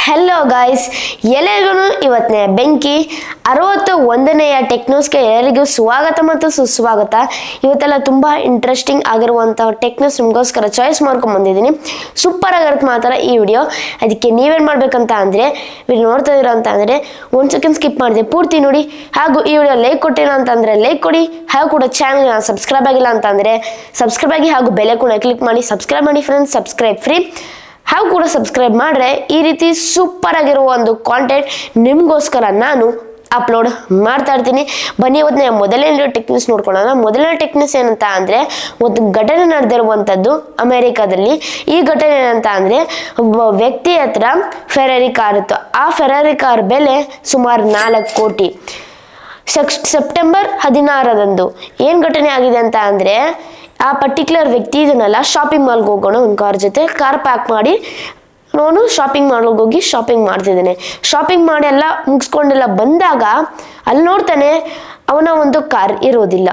Hello guys, ಎಲ್ಲರಿಗೂ ಇವತ್ತಿನ ಬೆಂಕಿ 61ನೇಯ ಟೆಕ್ ನ್ಯೂಸ್ಗೆ ಎಲ್ಲರಿಗೂ ಸ್ವಾಗತ ಮತ್ತು ಸುಸ್ವಾಗತ. ಇವತ್ತೆಲ್ಲ ತುಂಬ ಇಂಟ್ರೆಸ್ಟಿಂಗ್ ಆಗಿರುವಂಥ ಟೆಕ್ ನ್ಯೂಸ್ ನಿಮಗೋಸ್ಕರ ಚಾಯ್ಸ್ ಮಾಡ್ಕೊಂಡು ಬಂದಿದ್ದೀನಿ. ಸೂಪರ್ ಆಗಿರುತ್ತೆ ಮಾತ್ರ ಈ ವಿಡಿಯೋ. ಅದಕ್ಕೆ ನೀವೇನು ಮಾಡಬೇಕಂತ ಅಂದರೆ ವಿಡಿಯೋ ನೋಡ್ತಾ ಇದ್ದೀರಾ ಅಂತ ಅಂದರೆ 1 ಸೆಕೆಂಡ್ ಸ್ಕಿಪ್ ಮಾಡಿದೆ ಪೂರ್ತಿ ನೋಡಿ. ಹಾಗೂ ಈ ವಿಡಿಯೋ ಲೈಕ್ ಕೊಟ್ಟಿಲ್ಲ ಅಂತಂದರೆ ಲೈಕ್ ಕೊಡಿ. ಹಾಗೂ ಕೂಡ ಚಾನಲ್ನ ಸಬ್ಸ್ಕ್ರೈಬ್ ಆಗಿಲ್ಲ ಅಂತಂದರೆ ಸಬ್ಸ್ಕ್ರೈಬ್ ಆಗಿ ಹಾಗೂ ಬೆಲೆ ಕೂಡ ಕ್ಲಿಕ್ ಮಾಡಿ ಸಬ್ಸ್ಕ್ರೈಬ್ ಮಾಡಿ ಫ್ರೆಂಡ್ಸ್. Subscribe free. ಹಾಗೂ ಕೂಡ ಸಬ್ಸ್ಕ್ರೈಬ್ ಮಾಡಿದ್ರೆ ಈ ರೀತಿ ಸೂಪರ್ ಆಗಿರುವ ಒಂದು ಕಾಂಟೆಂಟ್ ನಿಮಗೋಸ್ಕರ ನಾನು ಅಪ್ಲೋಡ್ ಮಾಡ್ತಾ ಇರ್ತೀನಿ. ಬನ್ನಿ ಇವತ್ತಿನ ಮೊದಲನೇ ಟೆಕ್ ನ್ಯೂಸ್ ನೋಡ್ಕೊಳ್ಳೋಣ. ಮೊದಲನೇ ಟೆಕ್ ನ್ಯೂಸ್ ಏನಂತ ಅಂದರೆ ಒಂದು ಘಟನೆ ನಡೆದಿರುವಂಥದ್ದು ಅಮೆರಿಕಾದಲ್ಲಿ. ಈ ಘಟನೆ ಏನಂತ ಅಂದರೆ ಒಬ್ಬ ವ್ಯಕ್ತಿ ಹತ್ರ ಫೆರಾರಿ ಕಾರ್ ಇತ್ತು. ಆ ಫೆರಾರಿ ಕಾರ್ ಬೆಲೆ ಸುಮಾರು 4 ಕೋಟಿ. ಸೆಪ್ಟೆಂಬರ್ 16ರಂದು ಏನು ಘಟನೆ ಆಗಿದೆ ಅಂತ ಅಂದರೆ ಆ ಪರ್ಟಿಕ್ಯುಲರ್ ವ್ಯಕ್ತಿ ಇದನ್ನೆಲ್ಲ ಶಾಪಿಂಗ್ ಮಾಲ್ಗೆ ಹೋಗೋಣ ಒಂದು ಕಾರ್ ಜೊತೆ ಕಾರ್ ಪ್ಯಾಕ್ ಮಾಡಿ ನಾನು ಶಾಪಿಂಗ್ ಮಾಲ್ಗೆ ಹೋಗಿ ಶಾಪಿಂಗ್ ಮಾಡ್ತಿದ್ದೇನೆ. ಶಾಪಿಂಗ್ ಮಾಡಿ ಎಲ್ಲ ಮುಗಿಸ್ಕೊಂಡೆಲ್ಲ ಬಂದಾಗ ಅಲ್ಲಿ ನೋಡ್ತಾನೆ ಅವನ ಒಂದು ಕಾರ್ ಇರೋದಿಲ್ಲ.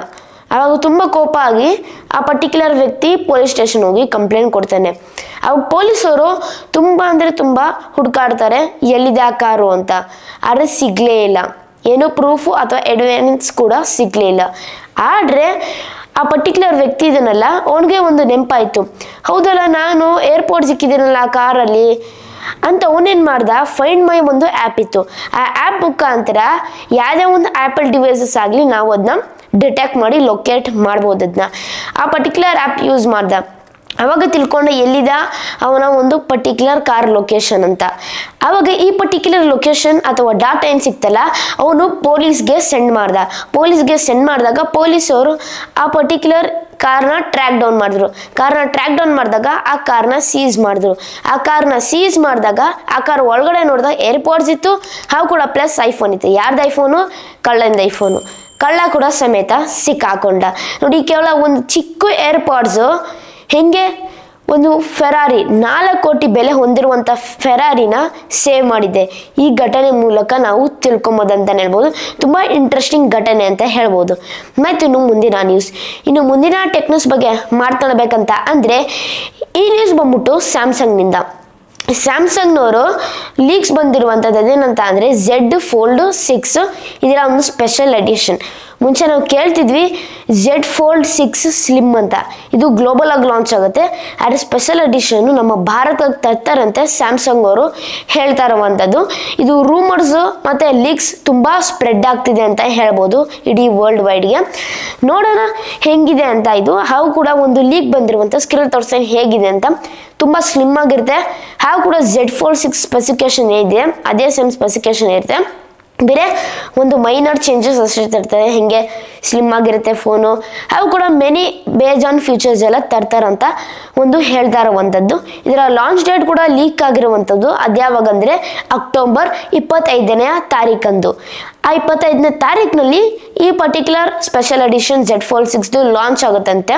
ಆವಾಗ ತುಂಬ ಕೋಪ ಆಗಿ ಆ ಪರ್ಟಿಕ್ಯುಲರ್ ವ್ಯಕ್ತಿ ಪೊಲೀಸ್ ಸ್ಟೇಷನ್ ಹೋಗಿ ಕಂಪ್ಲೇಂಟ್ ಕೊಡ್ತಾನೆ. ಅವಾಗ ಪೊಲೀಸರು ತುಂಬ ಅಂದರೆ ತುಂಬ ಹುಡುಕಾಡ್ತಾರೆ ಎಲ್ಲಿದೆ ಆ ಕಾರು ಅಂತ. ಆದರೆ ಸಿಗಲೇ ಇಲ್ಲ. ಏನೋ ಪ್ರೂಫು ಅಥವಾ ಎವಿಡೆನ್ಸ್ ಕೂಡ ಸಿಗಲೇ ಇಲ್ಲ. ಆದರೆ ಆ ಪರ್ಟಿಕ್ಯುಲರ್ ವ್ಯಕ್ತಿ ಇದನ್ನೆಲ್ಲ ಅವನಿಗೆ ಒಂದು ನೆನಪಾಯಿತು, ಹೌದಲ್ಲ ನಾನು ಏರ್ಪೋರ್ಟ್ ಸಿಕ್ಕಿದ್ದೀನಲ್ಲ ಆ ಕಾರಲ್ಲಿ ಅಂತ. ಅವನೇನು ಮಾಡ್ದ, ಫೈಂಡ್ ಮೈ ಒಂದು ಆ್ಯಪ್ ಇತ್ತು. ಆ ಆ್ಯಪ್ ಮುಖಾಂತರ ಯಾವುದೇ ಒಂದು ಆ್ಯಪಲ್ ಡಿವೈಸಸ್ ಆಗಲಿ ನಾವು ಅದನ್ನ ಡಿಟೆಕ್ಟ್ ಮಾಡಿ ಲೊಕೇಟ್ ಮಾಡ್ಬೋದು. ಅದನ್ನ ಆ ಪರ್ಟಿಕ್ಯುಲರ್ ಆ್ಯಪ್ ಯೂಸ್ ಮಾಡ್ದ. ಆವಾಗ ತಿಳ್ಕೊಂಡ ಎಲ್ಲಿದ ಅವನ ಒಂದು ಪರ್ಟಿಕ್ಯುಲರ್ ಕಾರ್ ಲೊಕೇಶನ್ ಅಂತ. ಆವಾಗ ಈ ಪರ್ಟಿಕ್ಯುಲರ್ ಲೊಕೇಶನ್ ಅಥವಾ ಡಾಟಾ ಏನು ಸಿಕ್ತಲ್ಲ ಅವನು ಪೊಲೀಸ್ಗೆ ಸೆಂಡ್ ಮಾಡ್ದ. ಪೊಲೀಸ್ಗೆ ಸೆಂಡ್ ಮಾಡಿದಾಗ ಪೊಲೀಸವರು ಆ ಪರ್ಟಿಕ್ಯುಲರ್ ಕಾರ್ನ ಟ್ರ್ಯಾಕ್ ಡೌನ್ ಮಾಡಿದ್ರು. ಕಾರ್ನ ಟ್ರ್ಯಾಕ್ ಡೌನ್ ಮಾಡಿದಾಗ ಆ ಕಾರ್ನ ಸೀಸ್ ಮಾಡಿದ್ರು. ಆ ಕಾರ್ನ ಸೀಸ್ ಮಾಡಿದಾಗ ಆ ಕಾರ್ ಒಳಗಡೆ ನೋಡಿದಾಗ ಏರ್ಪೋರ್ಟ್ಸ್ ಇತ್ತು. ಹಾಗೂ ಕೂಡ ಪ್ಲಸ್ ಐಫೋನ್ ಇತ್ತು. ಯಾರ್ದು ಐಫೋನು? ಕಳ್ಳಂದ ಐಫೋನು. ಕಳ್ಳ ಕೂಡ ಸಮೇತ ಸಿಕ್ಕಾಕೊಂಡ. ನೋಡಿ, ಕೇವಲ ಒಂದು ಚಿಕ್ಕ ಏರ್ಪಾಡ್ಸು ಹೆಂಗೆ ಒಂದು ಫೆರಾರಿ 4 ಕೋಟಿ ಬೆಲೆ ಹೊಂದಿರುವಂಥ ಫೆರಾರಿನ ಸೇವ್ ಮಾಡಿದೆ. ಈ ಘಟನೆ ಮೂಲಕ ನಾವು ತಿಳ್ಕೊಬೋದು ಅಂತಲೇ ಹೇಳ್ಬೋದು. ತುಂಬ ಇಂಟ್ರೆಸ್ಟಿಂಗ್ ಘಟನೆ ಅಂತ ಹೇಳ್ಬೋದು. ಮತ್ತು ಇನ್ನು ಮುಂದಿನ ಟೆಕ್ ನ್ಯೂಸ್ ಬಗ್ಗೆ ಮಾತನಾಡಬೇಕಂತ ಅಂದರೆ ಈ ನ್ಯೂಸ್ ಬಂದ್ಬಿಟ್ಟು ಸ್ಯಾಮ್ಸಂಗ್ನವರು ಲೀಕ್ಸ್ ಬಂದಿರುವಂಥದ್ದು ಅದೇನಂತ ಅಂದರೆ Z Fold 6 ಇದರ ಒಂದು ಸ್ಪೆಷಲ್ ಎಡಿಷನ್. ಮುಂಚೆ ನಾವು ಕೇಳ್ತಿದ್ವಿ Z Fold 6 ಸ್ಲಿಮ್ ಅಂತ. ಇದು ಗ್ಲೋಬಲ್ ಆಗಿ ಲಾಂಚ್ ಆಗುತ್ತೆ. ಆದರೆ ಸ್ಪೆಷಲ್ ಎಡಿಷನ್ ನಮ್ಮ ಭಾರತಕ್ಕೆ ತರ್ತಾರಂತೆ ಸ್ಯಾಮ್ಸಂಗ್ ಅವರು ಹೇಳ್ತಾ ಇರುವಂಥದ್ದು. ಇದು ರೂಮರ್ಸು ಮತ್ತು ಲೀಕ್ಸ್ ತುಂಬ ಸ್ಪ್ರೆಡ್ ಆಗ್ತಿದೆ ಅಂತ ಹೇಳ್ಬೋದು ಇಡೀ ವರ್ಲ್ಡ್ ವೈಡ್ಗೆ. ನೋಡೋಣ ಹೆಂಗಿದೆ ಅಂತ. ಇದು ಹಾಗೂ ಕೂಡ ಒಂದು ಲೀಕ್ ಬಂದಿರುವಂಥ ಸ್ಕಿಲ್ ತೋರಿಸ್ತಾನೆ ಹೇಗಿದೆ ಅಂತ. ತುಂಬ ಸ್ಲಿಮ್ ಆಗಿರುತ್ತೆ. ಹಾಗೂ ಕೂಡ Z Fold 6 ಸ್ಪೆಸಿಫಿಕೇಶನ್ ಏನಿದೆ ಅದೇ ಸೇಮ್ ಸ್ಪೆಸಿಫಿಕೇಶನ್ ಇರುತ್ತೆ. ಬೇರೆ ಒಂದು ಮೈನರ್ ಚೇಂಜಸ್ ಅಷ್ಟೇ ತರ್ತಾರೆ. ಹೆಂಗೆ ಸ್ಲಿಮ್ ಆಗಿರುತ್ತೆ ಫೋನು. ಹಾಗೂ ಕೂಡ ಮೆನಿ ಬೇಜಾನ್ ಫ್ಯೂಚರ್ಸ್ ಎಲ್ಲ ತರ್ತಾರಂತ ಒಂದು ಹೇಳ್ತಾ ಇರುವಂಥದ್ದು. ಇದರ ಲಾಂಚ್ ಡೇಟ್ ಕೂಡ ಲೀಕ್ ಆಗಿರುವಂಥದ್ದು. ಅದ್ಯಾವಾಗ ಅಂದರೆ ಅಕ್ಟೋಬರ್ 25ನೇ ತಾರೀಕಂದು. ಆ 25ನೇ ತಾರೀಕಿನಲ್ಲಿ ಈ particular special edition Z Fold 6 launch ಆಗುತ್ತಂತೆ.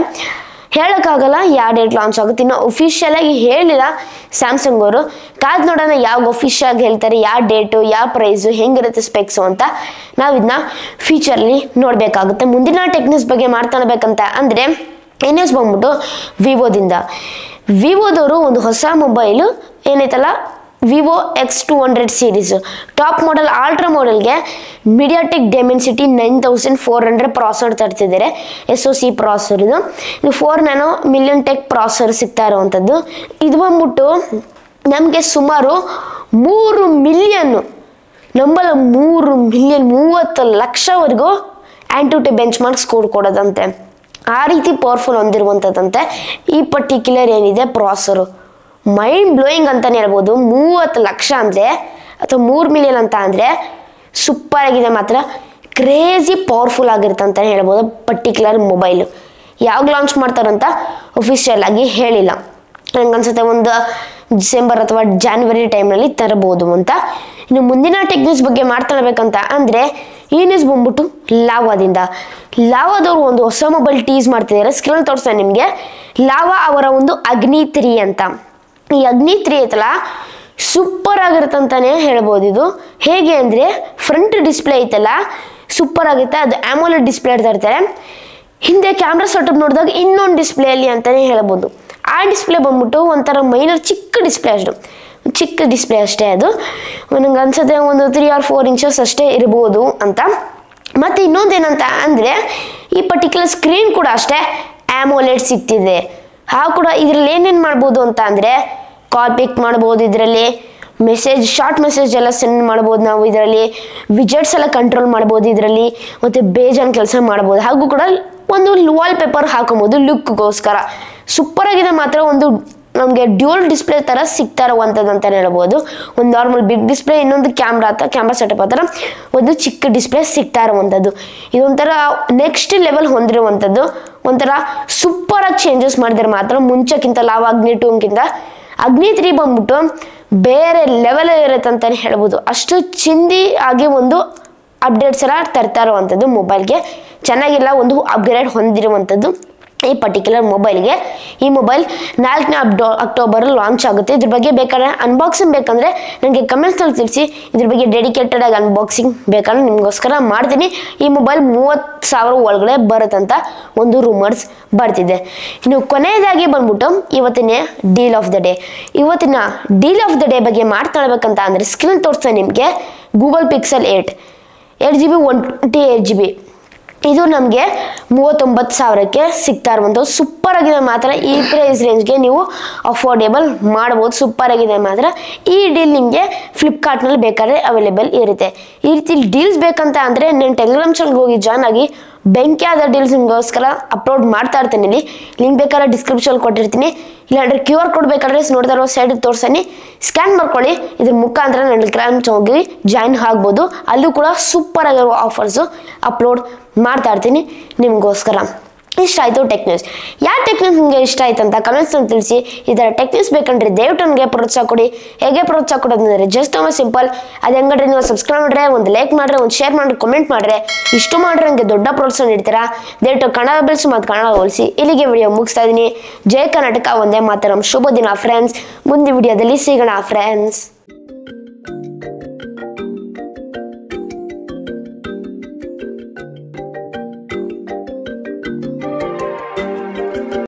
ಹೇಳೋಕ್ಕಾಗಲ್ಲ ಯಾವ ಡೇಟ್ ಲಾಂಚ್ ಆಗುತ್ತೆ. ಇನ್ನು ಒಫಿಷಿಯಲ್ ಆಗಿ ಹೇಳಿಲ್ಲ ಸ್ಯಾಮ್ಸಂಗ್ ಅವರು. ಕಾದು ನೋಡೋಣ ಯಾವಾಗ ಒಫಿಷಿಯಲ್ ಆಗಿ ಹೇಳ್ತಾರೆ, ಯಾವ ಡೇಟು, ಯಾವ ಪ್ರೈಸು, ಹೆಂಗಿರುತ್ತೆ ಸ್ಪೆಕ್ಸು ಅಂತ ನಾವು ಇದನ್ನ ಫ್ಯೂಚರ್ಲಿ ನೋಡಬೇಕಾಗುತ್ತೆ. ಮುಂದಿನ ಟೆಕ್ ನ್ಯೂಸ್ ಬಗ್ಗೆ ಮಾತನಾಡಬೇಕಂತ ಅಂದರೆ ಈ ನ್ಯೂಸ್ ಬಂದ್ಬಿಟ್ಟು ವಿವೋದವರು ಒಂದು ಹೊಸ ಮೊಬೈಲು ಏನೈತಲ್ಲ Vivo X200 series top model ultra ಮಾಡೆಲ್ಗೆ ಮೀಡಿಯಾಟೆಕ್ ಡೆಮೆನ್ಸಿಟಿ 9400 ಪ್ರಾಸೆಸರ್ ತರ್ತಿದ್ದಾರೆ. SoC processor. ಇದು 4 ನ್ಯಾನೋ ಮಿಲಿಯನ್ ಟೆಕ್ ಪ್ರಾಸೆಸರ್ ಸಿಗ್ತಾ ಇರುವಂಥದ್ದು. ಇದು ಬಂದ್ಬಿಟ್ಟು ನಮಗೆ ಸುಮಾರು 3 ಮಿಲಿಯನ್ 30 ಲಕ್ಷವರೆಗೂ ಆ್ಯಂಟುಟಿ ಬೆಂಚ್ ಮಾರ್ಕ್ ಸ್ಕೋರ್ ಕೊಡೋದಂತೆ. ಆ ರೀತಿ ಪವರ್ಫುಲ್ ಹೊಂದಿರುವಂಥದ್ದಂತೆ ಈ ಪರ್ಟಿಕ್ಯುಲರ್ ಏನಿದೆ ಪ್ರಾಸೆಸರು. ಮೈಂಡ್ ಬ್ಲೋಯಿಂಗ್ ಅಂತಲೇ ಹೇಳ್ಬೋದು. 30 ಲಕ್ಷ ಅಂದರೆ ಅಥವಾ 3 ಮಿಲಿಯನ್ ಅಂತ ಅಂದರೆ ಸೂಪರ್ ಆಗಿದೆ ಮಾತ್ರ. ಕ್ರೇಜಿ ಪವರ್ಫುಲ್ ಆಗಿರುತ್ತೆ ಅಂತಲೇ ಹೇಳ್ಬೋದು ಪರ್ಟಿಕ್ಯುಲರ್ ಮೊಬೈಲು. ಯಾವಾಗ ಲಾಂಚ್ ಮಾಡ್ತಾರಂತ ಒಫಿಷಿಯಲ್ ಆಗಿ ಹೇಳಿಲ್ಲ. ನನಗನ್ಸುತ್ತೆ ಒಂದು ಡಿಸೆಂಬರ್ ಅಥವಾ ಜಾನ್ವರಿ ಟೈಮ್ನಲ್ಲಿ ತರಬಹುದು ಅಂತ. ಇನ್ನು ಮುಂದಿನ ಟೆಕ್ ನ್ಯೂಸ್ ಬಗ್ಗೆ ಮಾತನಾಡಬೇಕಂತ ಅಂದರೆ ಈ ನ್ಯೂಸ್ ಬಂದ್ಬಿಟ್ಟು ಲಾವಾದವರು ಒಂದು ಹೊಸ ಮೊಬೈಲ್ ಟೀಸ್ ಮಾಡ್ತಿದ್ದಾರೆ. ಸ್ಕ್ರೀನ್ ತೋರಿಸ್ತಾರೆ ನಿಮಗೆ. ಲಾವಾ ಅವರ ಒಂದು ಅಗ್ನಿ 3 ಅಂತ. ಈ ಅಗ್ನಿ 3 ಐತಲ್ಲ ಸೂಪರ್ ಆಗಿರುತ್ತೆ ಅಂತಲೇ ಹೇಳ್ಬೋದು. ಇದು ಹೇಗೆ ಅಂದರೆ ಫ್ರಂಟ್ ಡಿಸ್ಪ್ಲೇ ಐತಲ್ಲ ಸೂಪರ್ ಆಗುತ್ತೆ. ಅದು AMOLED ಡಿಸ್ಪ್ಲೇ ಇರ್ತಾರೆ. ಹಿಂದೆ ಕ್ಯಾಮ್ರಾ ಸೆಟಪ್ ನೋಡಿದಾಗ ಇನ್ನೊಂದು ಡಿಸ್ಪ್ಲೇಯಲ್ಲಿ ಅಂತಲೇ ಹೇಳ್ಬೋದು. ಆ ಡಿಸ್ಪ್ಲೇ ಬಂದ್ಬಿಟ್ಟು ಒಂಥರ ಮೈನರ್ ಚಿಕ್ಕ ಡಿಸ್ಪ್ಲೇ ಅಷ್ಟು. ಚಿಕ್ಕ ಡಿಸ್ಪ್ಲೇ ಅಷ್ಟೇ ಅದು. ನನಗೆ ಅನ್ಸುತ್ತೆ ಒಂದು 3 or 4 inches ಅಷ್ಟೇ ಇರ್ಬೋದು ಅಂತ. ಮತ್ತು ಇನ್ನೊಂದೇನಂತ ಅಂದರೆ ಈ ಪರ್ಟಿಕ್ಯುಲರ್ ಸ್ಕ್ರೀನ್ ಕೂಡ ಅಷ್ಟೇ AMOLED ಸಿಗ್ತಿದೆ. ಕೂಡ ಇದರಲ್ಲಿ ಏನೇನು ಮಾಡ್ಬೋದು ಅಂತ ಅಂದರೆ ಕಾಲ್ ಪಿಕ್ ಮಾಡ್ಬೋದು, ಇದರಲ್ಲಿ ಶಾರ್ಟ್ ಮೆಸೇಜ್ ಎಲ್ಲ ಸೆಂಡ್ ಮಾಡ್ಬೋದು ನಾವು, ಇದರಲ್ಲಿ ವಿಜೆಟ್ಸ್ ಎಲ್ಲ ಕಂಟ್ರೋಲ್ ಮಾಡ್ಬೋದು ಇದರಲ್ಲಿ, ಮತ್ತು ಬೇಜಾನ್ ಕೆಲಸ ಮಾಡ್ಬೋದು. ಹಾಗೂ ಕೂಡ ಒಂದು ವಾಲ್ ಪೇಪರ್ ಹಾಕೊಬೋದು ಲುಕ್ಗೋಸ್ಕರ. ಸೂಪರ್ ಆಗಿದೆ ಮಾತ್ರ. ಒಂದು ನಮಗೆ ಡ್ಯೂಯಲ್ ಡಿಸ್ಪ್ಲೇ ಥರ ಸಿಗ್ತಾ ಇರುವಂಥದ್ದು ಅಂತಲೇ ಹೇಳ್ಬೋದು. ಒಂದು ನಾರ್ಮಲ್ ಬಿಗ್ ಡಿಸ್ಪ್ಲೇ, ಇನ್ನೊಂದು ಕ್ಯಾಮ್ರಾ ಸೆಟಪ್ ಆ ಥರ ಒಂದು ಚಿಕ್ಕ ಡಿಸ್ಪ್ಲೇ ಸಿಗ್ತಾ ಇರುವಂಥದ್ದು. ಇದೊಂಥರ ನೆಕ್ಸ್ಟ್ ಲೆವೆಲ್ ಹೊಂದಿರುವಂಥದ್ದು. ಒಂಥರ ಸೂಪರಾಗಿ ಚೇಂಜಸ್ ಮಾಡಿದ್ರೆ ಮಾತ್ರ ಮುಂಚೆಕ್ಕಿಂತ ಅಗ್ನಿ 2ಗಿಂತ ಅಗ್ನಿ 3 ಬಂದ್ಬಿಟ್ಟು ಬೇರೆ ಲೆವೆಲ್ ಇರುತ್ತೆ ಅಂತಲೇ ಹೇಳ್ಬೋದು. ಅಷ್ಟು ಚಿಂದಿ ಆಗಿ ಒಂದು ಅಪ್ಡೇಟ್ಸ್ ಎಲ್ಲ ತರ್ತಾ ಇರುವಂಥದ್ದು ಮೊಬೈಲ್ಗೆ. ಚೆನ್ನಾಗಿಲ್ಲ, ಒಂದು ಅಪ್ಗ್ರೇಡ್ ಹೊಂದಿರುವಂಥದ್ದು ಈ ಪರ್ಟಿಕ್ಯುಲರ್ ಮೊಬೈಲ್ಗೆ. ಈ ಮೊಬೈಲ್ 4ನೇ ಅಕ್ಟೋಬರ್ ಲಾಂಚ್ ಆಗುತ್ತೆ. ಇದ್ರ ಬಗ್ಗೆ ಬೇಕಾದ್ರೆ ಅನ್ಬಾಕ್ಸಿಂಗ್ ಬೇಕಂದರೆ ನನಗೆ ಕಮೆಂಟ್ಸ್ನಲ್ಲಿ ತಿಳಿಸಿ. ಇದ್ರ ಬಗ್ಗೆ ಡೆಡಿಕೇಟೆಡ್ ಆಗಿ ಅನ್ಬಾಕ್ಸಿಂಗ್ ಬೇಕಾದ್ರೆ ನಿಮಗೋಸ್ಕರ ಮಾಡ್ತೀನಿ. ಈ ಮೊಬೈಲ್ 30,000 ಒಳಗಡೆ ಬರುತ್ತಂತ ಒಂದು ರೂಮರ್ಸ್ ಬರ್ತಿದೆ. ಇನ್ನು ಕೊನೆಯದಾಗಿ ಬಂದ್ಬಿಟ್ಟು ಇವತ್ತಿನ ಡೀಲ್ ಆಫ್ ದ ಡೇ. ಇವತ್ತಿನ ಡೀಲ್ ಆಫ್ ದ ಡೇ ಬಗ್ಗೆ ಮಾತಾಡ್ಬೇಕಂತ ಅಂದರೆ ಸ್ಕ್ರೀನ್ ತೋರಿಸ್ತೇನೆ ನಿಮಗೆ. ಗೂಗಲ್ ಪಿಕ್ಸೆಲ್ 8GB 128GB ಇದು ನಮಗೆ 39,000ಕ್ಕೆ ಸಿಗ್ತಾ ಇರುವಂಥದ್ದು. ಸೂಪರ್ ಆಗಿದೆ ಮಾತ್ರ. ಈ ಪ್ರೈಸ್ ರೇಂಜ್ಗೆ ನೀವು ಅಫೋರ್ಡೇಬಲ್ ಮಾಡ್ಬೋದು. ಸೂಪರ್ ಆಗಿದೆ ಮಾತ್ರ. ಈ ಡೀಲ್ ನಿಮಗೆ ಫ್ಲಿಪ್ಕಾರ್ಟ್ನಲ್ಲಿ ಬೇಕಾದ್ರೆ ಅವೈಲೇಬಲ್ ಇರುತ್ತೆ. ಈ ರೀತಿ ಡೀಲ್ಸ್ ಬೇಕಂತ ಅಂದರೆ ನಾನು ಟೆಲಿಗ್ರಾಮ್ ಚಾನಲ್ಗೆ ಹೋಗಿ ಜಾಯ್ನ್ ಆಗಿ ಬೆಂಕಿಯಾದ ಡೀಲ್ಸ್ ನಿಮಗೋಸ್ಕರ ಅಪ್ಲೋಡ್ ಮಾಡ್ತಾ ಇರ್ತೀನಿ. ಇಲ್ಲಿ ಲಿಂಕ್ ಬೇಕಾದ್ರೆ ಡಿಸ್ಕ್ರಿಪ್ಷನ್ ಕೊಟ್ಟಿರ್ತೀನಿ. ಇಲ್ಲಾಂದರೆ QR ಕೋಡ್ ಬೇಕಾದ್ರೆ ನೋಡ್ತಾ ಇರೋ ಸೈಡ್ ತೋರಿಸ್ತೀನಿ, ಸ್ಕ್ಯಾನ್ ಮಾಡ್ಕೊಳ್ಳಿ. ಇದ್ರ ಮುಖಾಂತರ ನಾನು ಟೆಲಿಗ್ರಾಮ್ ಹೋಗಿ ಜಾಯ್ನ್ ಆಗ್ಬೋದು. ಅಲ್ಲೂ ಕೂಡ ಸೂಪರ್ ಆಗಿರೋ ಆಫರ್ಸು ಅಪ್ಲೋಡ್ ಮಾಡ್ತಾ ಇರ್ತೀನಿ ನಿಮಗೋಸ್ಕರ. ಇಷ್ಟ ಆಯಿತು ಟೆಕ್ ನ್ಯೂಸ್. ಯಾವ ಟೆಕ್ ನ್ಯೂಸ್ ನಿಮಗೆ ಇಷ್ಟ ಆಯ್ತು ಅಂತ ಕಮೆಂಟ್ಸ್ನಲ್ಲಿ ತಿಳಿಸಿ. ಈ ಥರ ಟೆಕ್ ನ್ಯೂಸ್ ಬೇಕಂದ್ರೆ ದಯವಿಟ್ಟು ನನಗೆ ಪ್ರೋತ್ಸಾಹ ಕೊಡಿ. ಹೇಗೆ ಪ್ರೋತ್ಸಾಹ ಕೊಡೋದಂದರೆ ಜಸ್ಟ್ ಸಿಂಪಲ್. ಅದು ಹೆಂಗಂದ್ರೆ ನೀವು ಸಬ್ಸ್ಕ್ರೈಬ್ ಮಾಡಿದ್ರೆ, ಒಂದು ಲೈಕ್ ಮಾಡಿದ್ರೆ, ಒಂದು ಶೇರ್ ಮಾಡಿದ್ರೆ, ಕಮೆಂಟ್ ಮಾಡಿದ್ರೆ, ಇಷ್ಟು ಮಾಡಿದ್ರೆ ನನಗೆ ದೊಡ್ಡ ಪ್ರೋತ್ಸಾಹ ನೀಡ್ತೀರಾ. ದಯವಿಟ್ಟು ಕನ್ನಡ ಬೆಳೆಸಿ ಮತ್ತು ಕನ್ನಡ ಹೋಲಿಸಿ. ಇಲ್ಲಿಗೆ ವಿಡಿಯೋ ಮುಗಿಸ್ತಾ ಇದ್ದೀನಿ. ಜೈ ಕರ್ನಾಟಕ, ಒಂದೇ ಮಾತರಂ. ಶುಭ ದಿನ ಫ್ರೆಂಡ್ಸ್. ಮುಂದಿನ ವಿಡಿಯೋದಲ್ಲಿ ಸಿಗೋಣ ಫ್ರೆಂಡ್ಸ್.